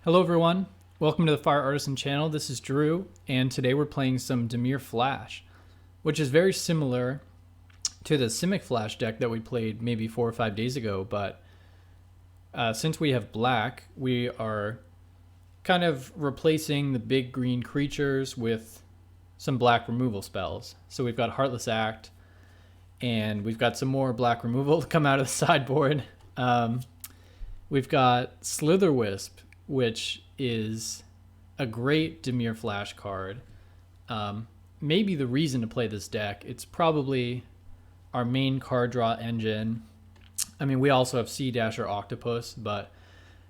Hello everyone, welcome to the Fire Artisan channel. This is Drew, and today we're playing some Dimir Flash, which is very similar to the Simic Flash deck that we played maybe 4 or 5 days ago, but since we have black, we are kind of replacing the big green creatures with some black removal spells. So we've got Heartless Act, and we've got some more black removal to come out of the sideboard. We've got Slitherwisp, which is a great Dimir Flash card. Maybe the reason to play this deck. It's probably our main card draw engine. I mean, we also have Sea-Dasher Octopus, but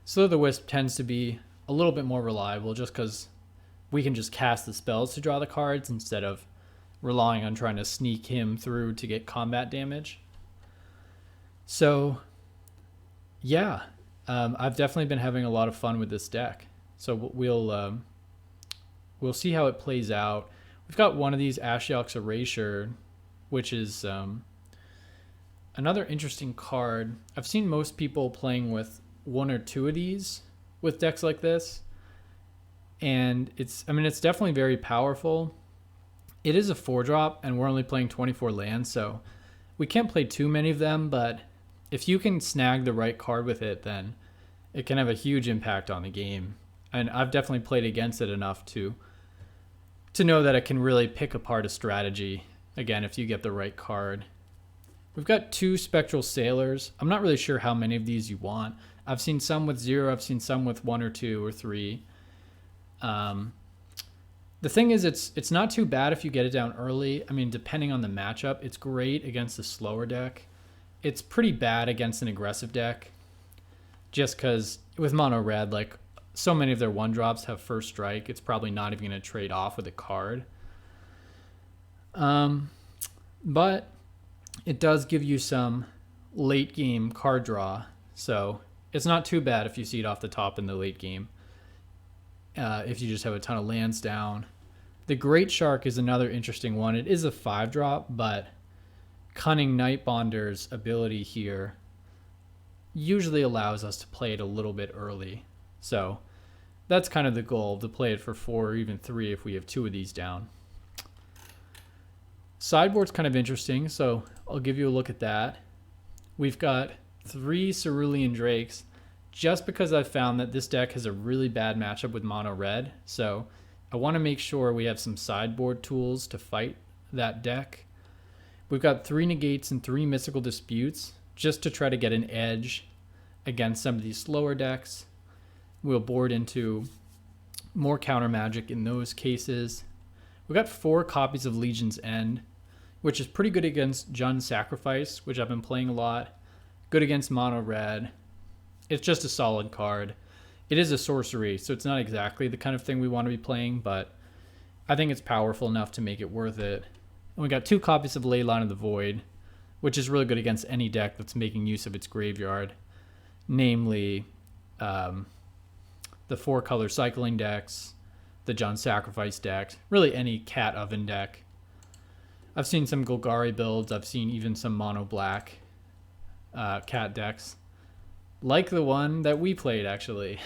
Slitherwisp tends to be a little bit more reliable just because we can just cast the spells to draw the cards instead of relying on trying to sneak him through to get combat damage. So, yeah. I've definitely been having a lot of fun with this deck. So we'll see how it plays out. We've got one of these Ashiok's Erasure, which is another interesting card. I've seen most people playing with one or two of these with decks like this. And it's definitely very powerful. It is a 4-drop, and we're only playing 24 lands, so we can't play too many of them, but if you can snag the right card with it, then it can have a huge impact on the game. And I've definitely played against it enough to know that it can really pick apart a strategy, again, if you get the right card. We've got 2 Spectral Sailors. I'm not really sure how many of these you want. I've seen some with 0. I've seen some with 1 or 2 or 3. The thing is, it's not too bad if you get it down early. I mean, depending on the matchup, it's great against a slower deck. It's pretty bad against an aggressive deck, just because with mono red, like so many of their 1-drops have first strike, it's probably not even going to trade off with a card. But it does give you some late game card draw, so it's not too bad if you see it off the top in the late game. If you just have a ton of lands down. The Great Shark is another interesting one. It is a 5-drop, but Cunning Nightbonder's ability here usually allows us to play it a little bit early. So that's kind of the goal, to play it for 4 or even 3 if we have 2 of these down. Sideboard's kind of interesting, so I'll give you a look at that. We've got 3 Cerulean Drakes, just because I've found that this deck has a really bad matchup with mono red. So I want to make sure we have some sideboard tools to fight that deck. We've got 3 Negates and 3 Mystical Disputes, just to try to get an edge against some of these slower decks. We'll board into more counter magic in those cases. We've got 4 copies of Legion's End, which is pretty good against Jund Sacrifice, which I've been playing a lot. Good against mono red. It's just a solid card. It is a sorcery, so it's not exactly the kind of thing we want to be playing, but I think it's powerful enough to make it worth it. And we got 2 copies of Leyline of the Void, which is really good against any deck that's making use of its graveyard, namely the 4-color cycling decks, the Jund Sacrifice deck, really any Cat Oven deck. I've seen some Golgari builds. I've seen even some mono black cat decks, like the one that we played, actually.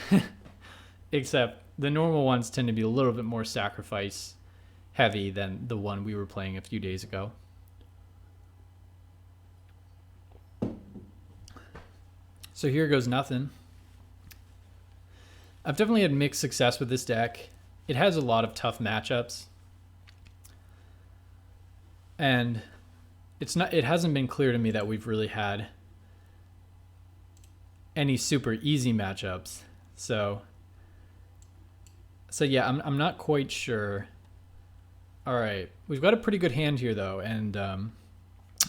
Except the normal ones tend to be a little bit more sacrifice heavy than the one we were playing a few days ago. So here goes nothing. I've definitely had mixed success with this deck. It has a lot of tough matchups, and it hasn't been clear to me that we've really had any super easy matchups. So yeah, I'm not quite sure. All right, we've got a pretty good hand here though, and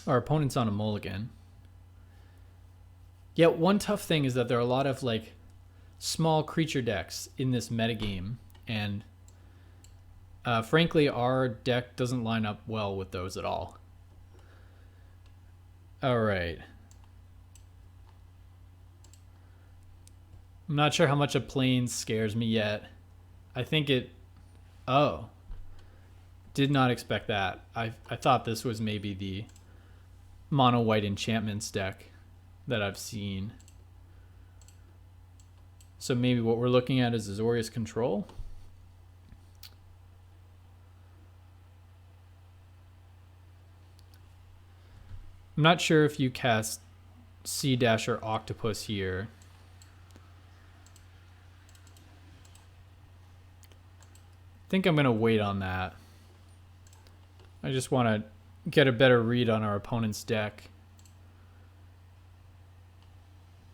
our opponent's on a mulligan. Yeah, one tough thing is that there are a lot of like small creature decks in this metagame, and frankly, our deck doesn't line up well with those at all. All right. I'm not sure how much a Plains scares me yet. I think it... Oh. Did not expect that. I thought this was maybe the mono-white Enchantments deck that I've seen. So maybe what we're looking at is Azorius Control. I'm not sure if you cast Sea-Dasher Octopus here. I think I'm going to wait on that. I just want to get a better read on our opponent's deck.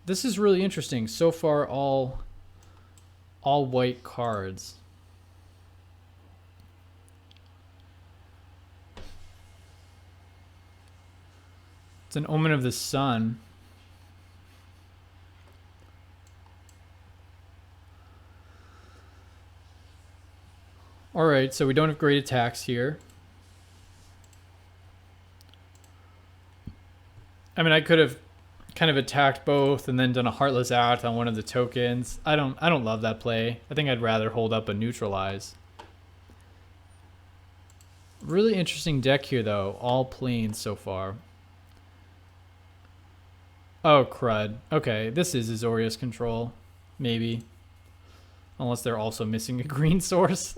This is really interesting. So far, all white cards. It's an Omen of the Sun. Alright, so we don't have great attacks here. I mean, I could have kind of attacked both and then done a Heartless Act on one of the tokens. I don't love that play. I think I'd rather hold up a Neutralize. Really interesting deck here, though. All planes so far. Oh, crud. Okay, this is Azorius Control. Maybe. Unless they're also missing a green source.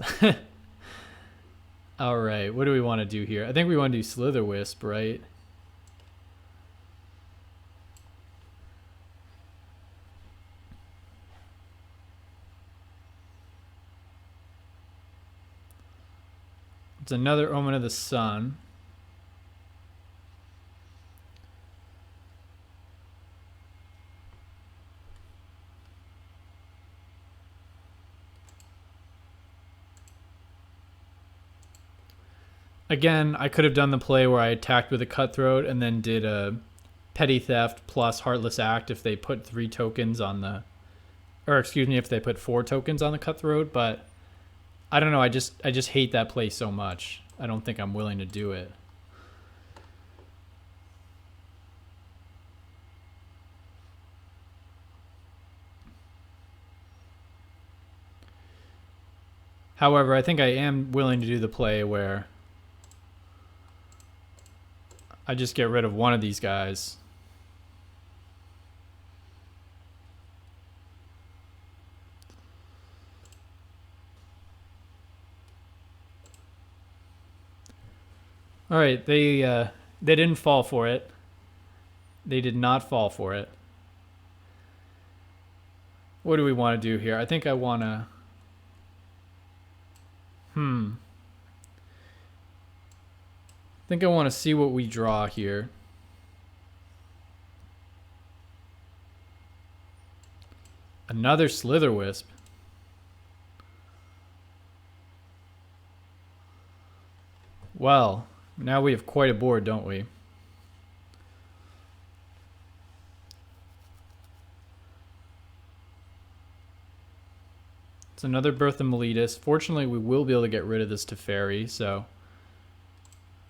Alright, what do we want to do here? I think we want to do Slitherwisp, right? It's another Omen of the Sun. Again, I could have done the play where I attacked with a Cutthroat and then did a Petty Theft plus Heartless Act if they put 3 tokens on the... Or excuse me, if they put 4 tokens on the Cutthroat, but... I don't know, I just hate that play so much. I don't think I'm willing to do it. However, I think I am willing to do the play where I just get rid of one of these guys. All right, they didn't fall for it. They did not fall for it. What do we want to do here? I think I want to... I think I want to see what we draw here. Another Slitherwisp. Well, now we have quite a board, don't we? It's another Birth of Meletus. Fortunately, we will be able to get rid of this Teferi, so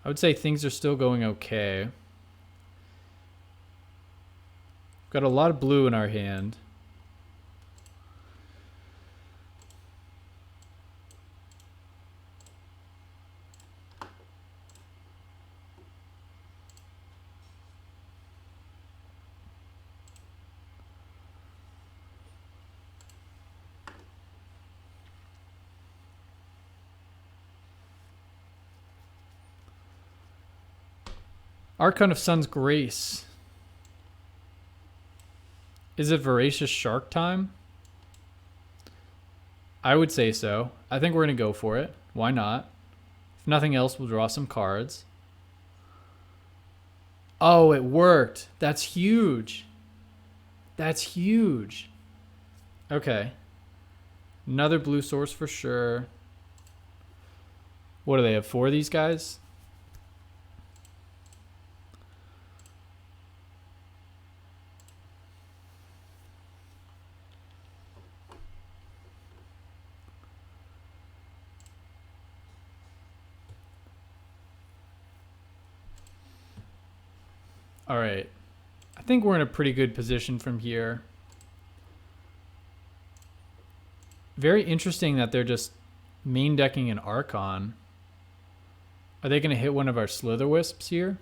I would say things are still going okay. Got a lot of blue in our hand. Archon of Sun's Grace. Is it Voracious Shark time? I would say so. I think we're going to go for it. Why not? If nothing else, we'll draw some cards. Oh, it worked. That's huge. That's huge. Okay. Another blue source for sure. What do they have? 4 of these guys? All right. I think we're in a pretty good position from here. Very interesting that they're just main decking an Archon. Are they going to hit one of our Slitherwisps here?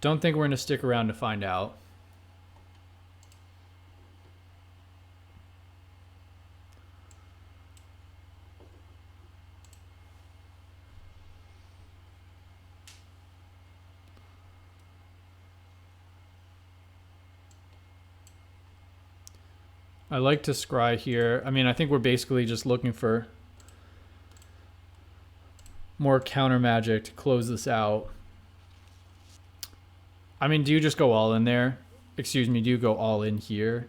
Don't think we're going to stick around to find out. I like to scry here. I mean, I think we're basically just looking for more counter magic to close this out. I mean, do you just go all in there? Excuse me, do you go all in here?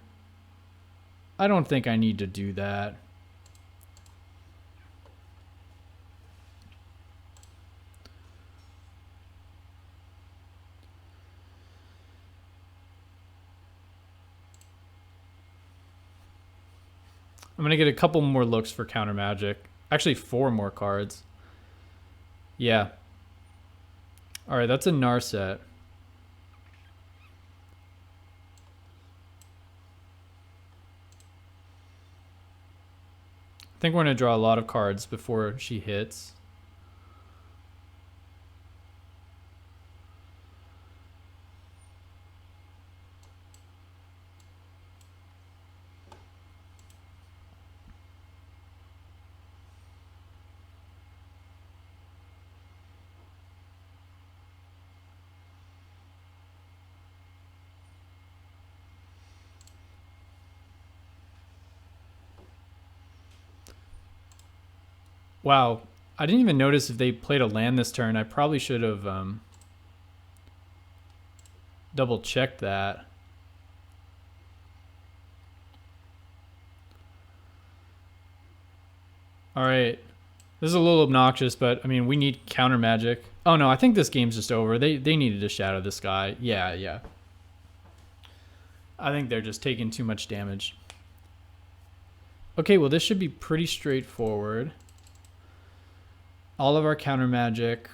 I don't think I need to do that. I'm going to get a couple more looks for counter magic. Actually, 4 more cards. Yeah. All right, that's a Narset. I think we're going to draw a lot of cards before she hits. Wow, I didn't even notice if they played a land this turn. I probably should have double checked that. All right, this is a little obnoxious, but I mean, we need counter magic. Oh no, I think this game's just over. They needed to shadow this guy. Yeah. I think they're just taking too much damage. Okay, well this should be pretty straightforward. All of our counter magic.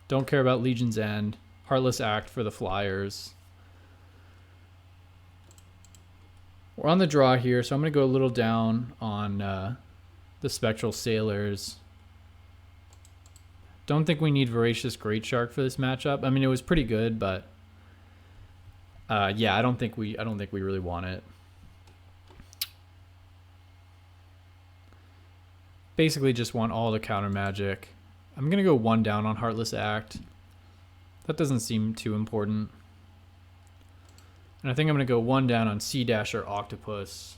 Don't care about Legion's End. Heartless Act for the Flyers. We're on the draw here, so I'm going to go a little down on the Spectral Sailors. Don't think we need Voracious Great Shark for this matchup. I mean, it was pretty good, but yeah, I don't think we really want it. Basically just want all the counter magic. I'm going to go 1 down on Heartless Act. That doesn't seem too important. And I think I'm going to go 1 down on Sea-Dasher Octopus.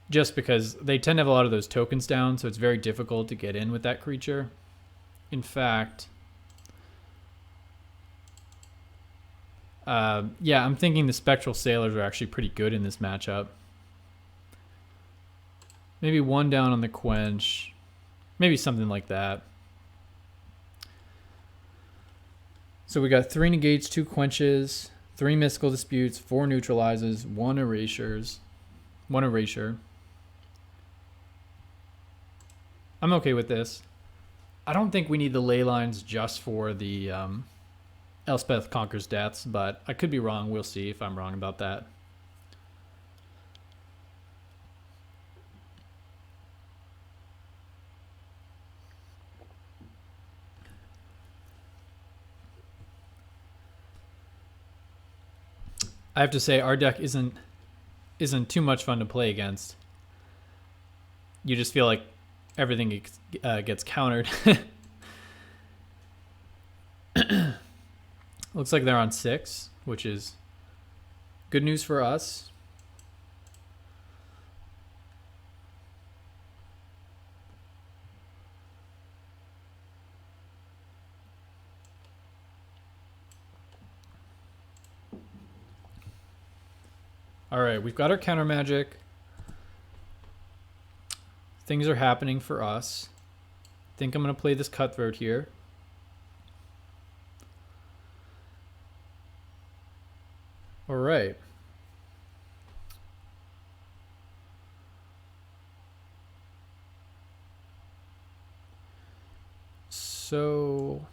Just because they tend to have a lot of those tokens down, so it's very difficult to get in with that creature. In fact, yeah, I'm thinking the Spectral Sailors are actually pretty good in this matchup. Maybe 1 down on the Quench. Maybe something like that. So we got 3 negates, 2 quenches, 3 mystical disputes, 4 neutralizes, 1 erasures, 1 erasure. I'm okay with this. I don't think we need the ley lines just for the Elspeth Conquers Deaths, but I could be wrong. We'll see if I'm wrong about that. I have to say our deck isn't too much fun to play against. You just feel like everything gets countered. Looks like they're on 6, which is good news for us. All right, we've got our counter magic. Things are happening for us. I think I'm going to play this Cutthroat here. All right. So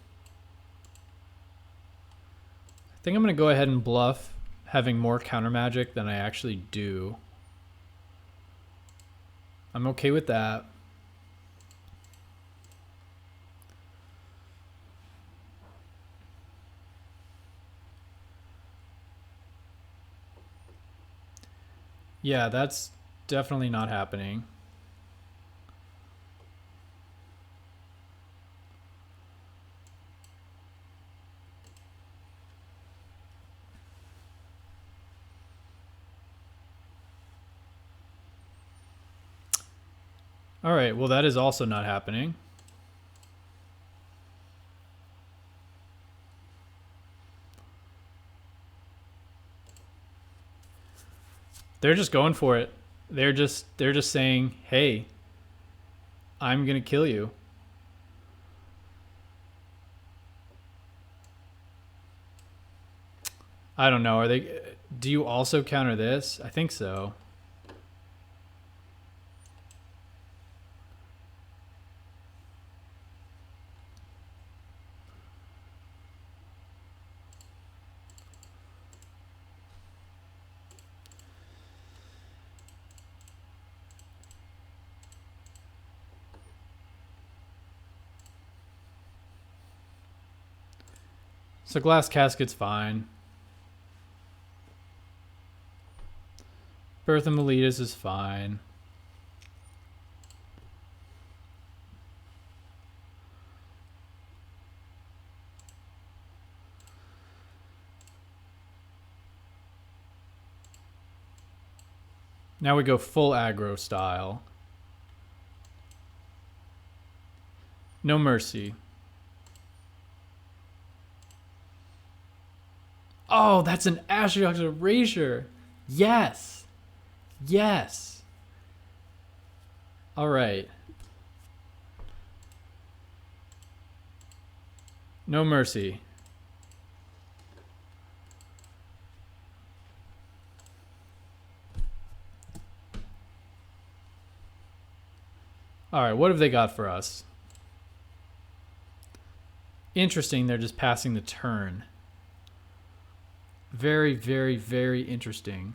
I think I'm going to go ahead and bluff having more counter magic than I actually do. I'm okay with that. Yeah, that's definitely not happening. All right, well, that is also not happening. They're just going for it. They're just saying, "Hey, I'm going to kill you." I don't know. Are they do you also counter this? I think so. So glass casket's fine. Birth of Meletus is fine. Now we go full aggro style. No mercy. Oh, that's an Ashiok Erasure. Yes. Yes. All right. No mercy. All right, what have they got for us? Interesting, they're just passing the turn. Very, very, very interesting.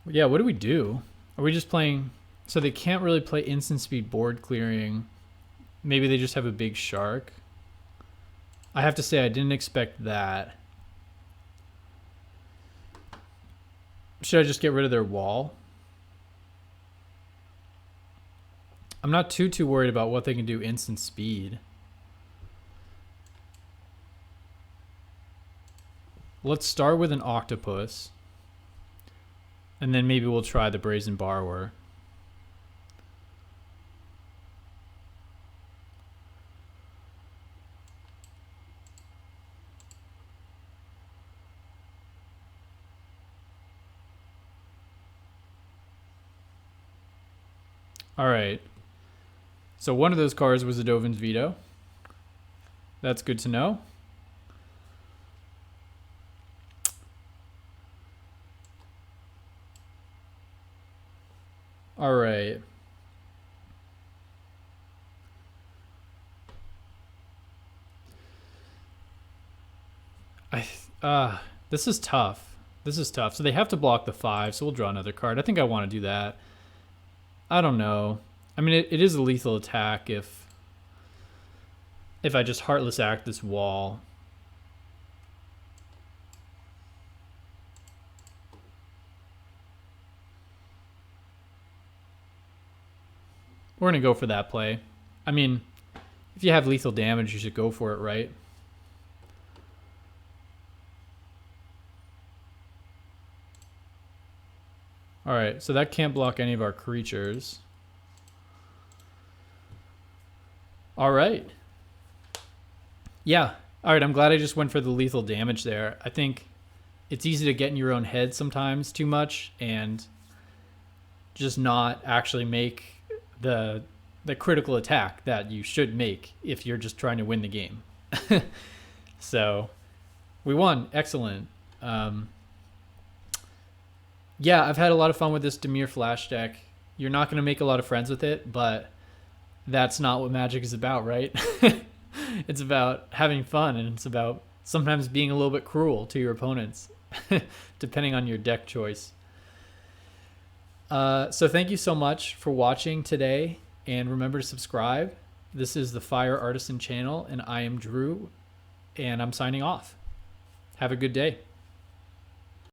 Yeah, what do we do? Are we just playing... So they can't really play instant speed board clearing. Maybe they just have a big shark. I have to say, I didn't expect that. Should I just get rid of their wall? I'm not too worried about what they can do instant speed. Let's start with an octopus. And then maybe we'll try the Brazen Borrower. All right. So one of those cards was a Dovin's Veto. That's good to know. All right. This is tough. This is tough. So they have to block the 5, so we'll draw another card. I think I want to do that. I don't know. I mean, it is a lethal attack if I just Heartless Act this wall. We're going to go for that play. I mean, if you have lethal damage, you should go for it, right? All right, so that can't block any of our creatures. All right. Yeah. All right, I'm glad I just went for the lethal damage there. I think it's easy to get in your own head sometimes too much and just not actually make the critical attack that you should make if you're just trying to win the game. So we won. Excellent. Yeah, I've had a lot of fun with this Dimir Flash deck. You're not going to make a lot of friends with it, but that's not what Magic is about, right? It's about having fun, and it's about sometimes being a little bit cruel to your opponents, depending on your deck choice. So thank you so much for watching today, and remember to subscribe. This is the Fire Artisan channel, and I am Drew, and I'm signing off. Have a good day.